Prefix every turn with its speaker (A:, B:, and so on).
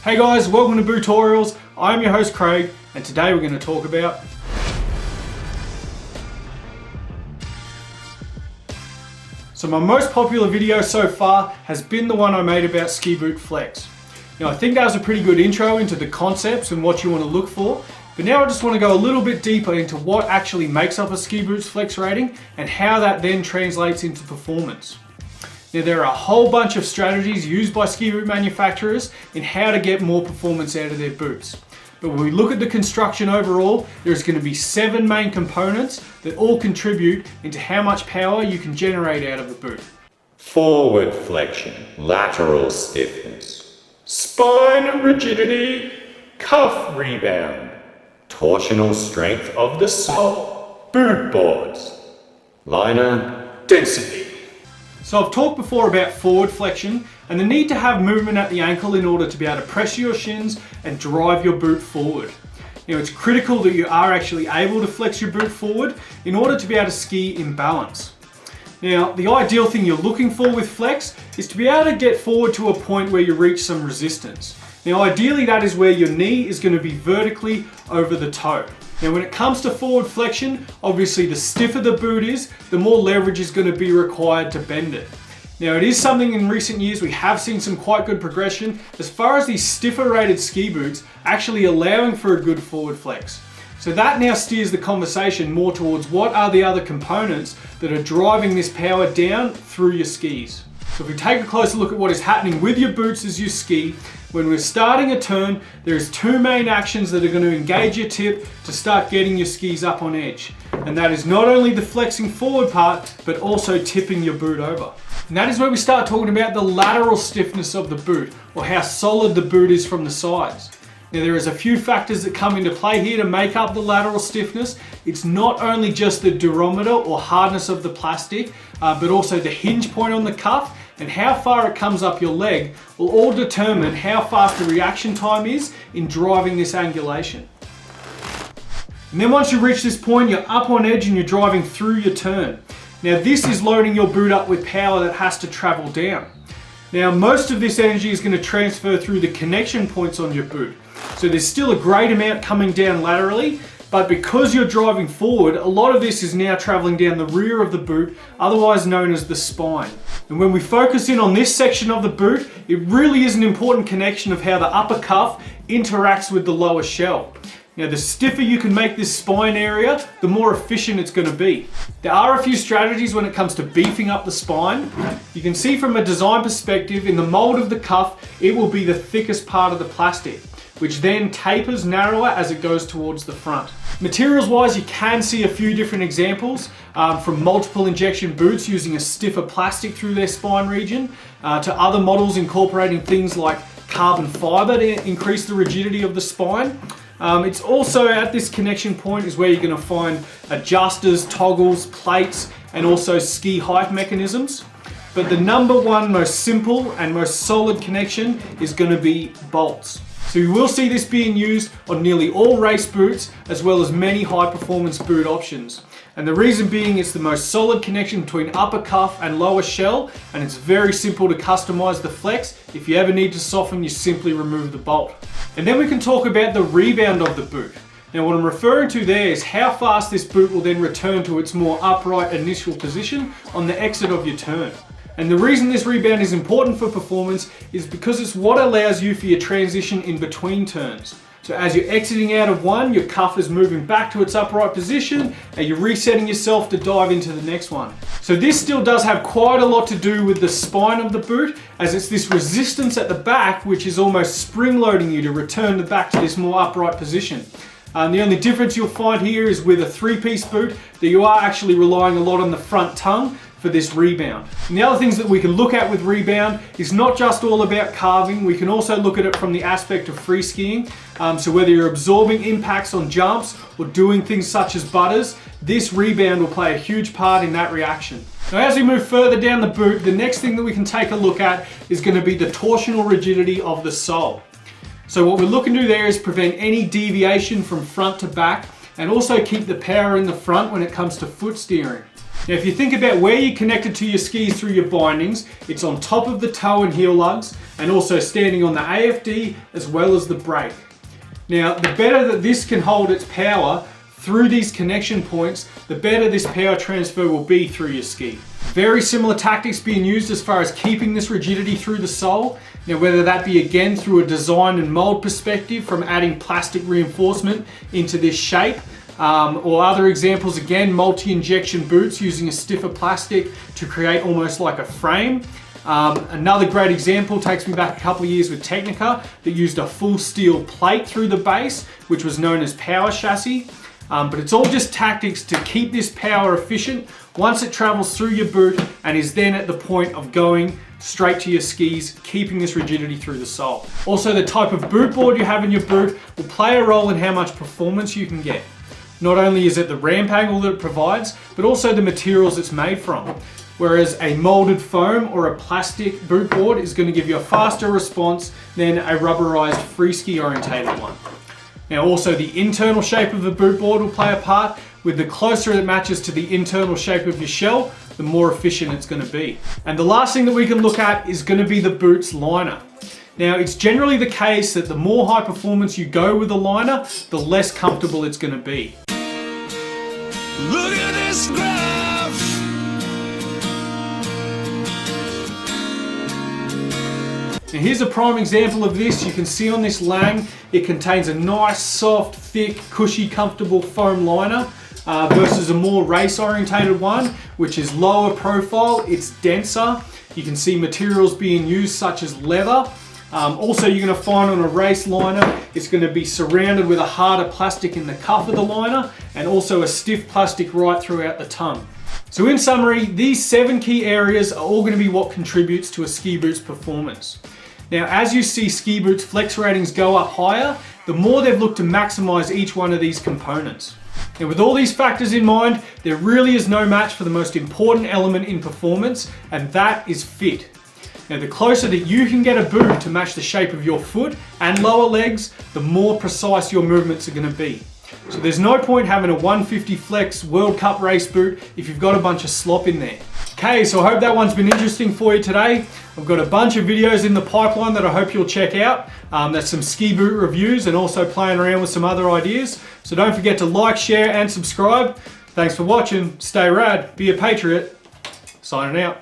A: Hey guys, welcome to Bootorials. I'm your host Craig, and today we're going to talk about my most popular video so far has been the one I made about Ski Boot Flex. Now I think that was a pretty good intro into the concepts and what you want to look for, but now I just want to go a little bit deeper into what actually makes up a Ski Boots Flex rating and how that then translates into performance. Now there are a whole bunch of strategies used by ski boot manufacturers in how to get more performance out of their boots. But when we look at the construction overall, there's going to be 7 main components that all contribute into how much power you can generate out of a boot.
B: Forward flexion, lateral stiffness, spine rigidity, cuff rebound, torsional strength of the sole, boot boards, liner density.
A: So I've talked before about forward flexion and the need to have movement at the ankle in order to be able to press your shins and drive your boot forward. Now it's critical that you are actually able to flex your boot forward in order to be able to ski in balance. Now the ideal thing you're looking for with flex is to be able to get forward to a point where you reach some resistance. Now ideally that is where your knee is going to be vertically over the toe. Now when it comes to forward flexion, obviously the stiffer the boot is, the more leverage is going to be required to bend it. Now it is something in recent years we have seen some quite good progression as far as these stiffer rated ski boots actually allowing for a good forward flex. So that now steers the conversation more towards what are the other components that are driving this power down through your skis. So if we take a closer look at what is happening with your boots as you ski, when we're starting a turn, there's 2 main actions that are going to engage your tip to start getting your skis up on edge. And that is not only the flexing forward part, but also tipping your boot over. And that is where we start talking about the lateral stiffness of the boot, or how solid the boot is from the sides. Now there is a few factors that come into play here to make up the lateral stiffness. It's not only just the durometer or hardness of the plastic, but also the hinge point on the cuff and how far it comes up your leg will all determine how fast the reaction time is in driving this angulation. And then once you reach this point, you're up on edge and you're driving through your turn. Now this is loading your boot up with power that has to travel down. Now most of this energy is going to transfer through the connection points on your boot. So there's still a great amount coming down laterally, but because you're driving forward, a lot of this is now traveling down the rear of the boot, otherwise known as the spine. And when we focus in on this section of the boot, it really is an important connection of how the upper cuff interacts with the lower shell. Now the stiffer you can make this spine area, the more efficient it's going to be. There are a few strategies when it comes to beefing up the spine. You can see from a design perspective, in the mold of the cuff, it will be the thickest part of the plastic, which then tapers narrower as it goes towards the front. Materials wise, you can see a few different examples from multiple injection boots using a stiffer plastic through their spine region to other models incorporating things like carbon fiber to increase the rigidity of the spine. It's also at this connection point is where you're going to find adjusters, toggles, plates, and also ski height mechanisms. But the number one most simple and most solid connection is going to be bolts. So you will see this being used on nearly all race boots as well as many high performance boot options. And the reason being it's the most solid connection between upper cuff and lower shell, and it's very simple to customize the flex. If you ever need to soften, you simply remove the bolt. And then we can talk about the rebound of the boot. Now what I'm referring to there is how fast this boot will then return to its more upright initial position on the exit of your turn. And the reason this rebound is important for performance is because it's what allows you for your transition in between turns. So as you're exiting out of one, your cuff is moving back to its upright position and you're resetting yourself to dive into the next one. So this still does have quite a lot to do with the spine of the boot, as it's this resistance at the back which is almost spring loading you to return the back to this more upright position. The only difference you'll find here is with a 3-piece boot that you are actually relying a lot on the front tongue for this rebound. And the other things that we can look at with rebound is not just all about carving, we can also look at it from the aspect of free skiing. So whether you're absorbing impacts on jumps or doing things such as butters, this rebound will play a huge part in that reaction. Now as we move further down the boot, the next thing that we can take a look at is going to be the torsional rigidity of the sole. So what we're looking to do there is prevent any deviation from front to back and also keep the power in the front when it comes to foot steering. Now if you think about where you're connected to your skis through your bindings, it's on top of the toe and heel lugs and also standing on the AFD as well as the brake. Now the better that this can hold its power through these connection points, the better this power transfer will be through your ski. Very similar tactics being used as far as keeping this rigidity through the sole. Now whether that be again through a design and mold perspective from adding plastic reinforcement into this shape, or other examples again, multi-injection boots using a stiffer plastic to create almost like a frame. Another great example takes me back a couple of years with Technica that used a full steel plate through the base, which was known as power chassis. But it's all just tactics to keep this power efficient once it travels through your boot and is then at the point of going straight to your skis, keeping this rigidity through the sole. Also, the type of boot board you have in your boot will play a role in how much performance you can get. Not only is it the ramp angle that it provides, but also the materials it's made from. Whereas a molded foam or a plastic boot board is going to give you a faster response than a rubberized free ski orientated one. Now also the internal shape of the boot board will play a part. With the closer it matches to the internal shape of your shell, the more efficient it's going to be. And the last thing that we can look at is going to be the boot's liner. Now it's generally the case that the more high performance you go with a liner, the less comfortable it's going to be.
C: Look at this graph.
A: Now here's a prime example of this. You can see on this Lang, it contains a nice, soft, thick, cushy, comfortable foam liner versus a more race-orientated one, which is lower profile, it's denser. You can see materials being used such as leather. Also, you're going to find on a race liner, it's going to be surrounded with a harder plastic in the cuff of the liner and also a stiff plastic right throughout the tongue. So in summary, these 7 key areas are all going to be what contributes to a ski boot's performance. Now, as you see ski boots flex ratings go up higher, the more they've looked to maximize each one of these components. Now, with all these factors in mind, there really is no match for the most important element in performance, and that is fit. Now, the closer that you can get a boot to match the shape of your foot and lower legs, the more precise your movements are going to be. So there's no point having a 150 Flex World Cup race boot if you've got a bunch of slop in there. Okay, so I hope that one's been interesting for you today. I've got a bunch of videos in the pipeline that I hope you'll check out. That's some ski boot reviews and also playing around with some other ideas. So don't forget to like, share, and subscribe. Thanks for watching. Stay rad. Be a patriot. Signing out.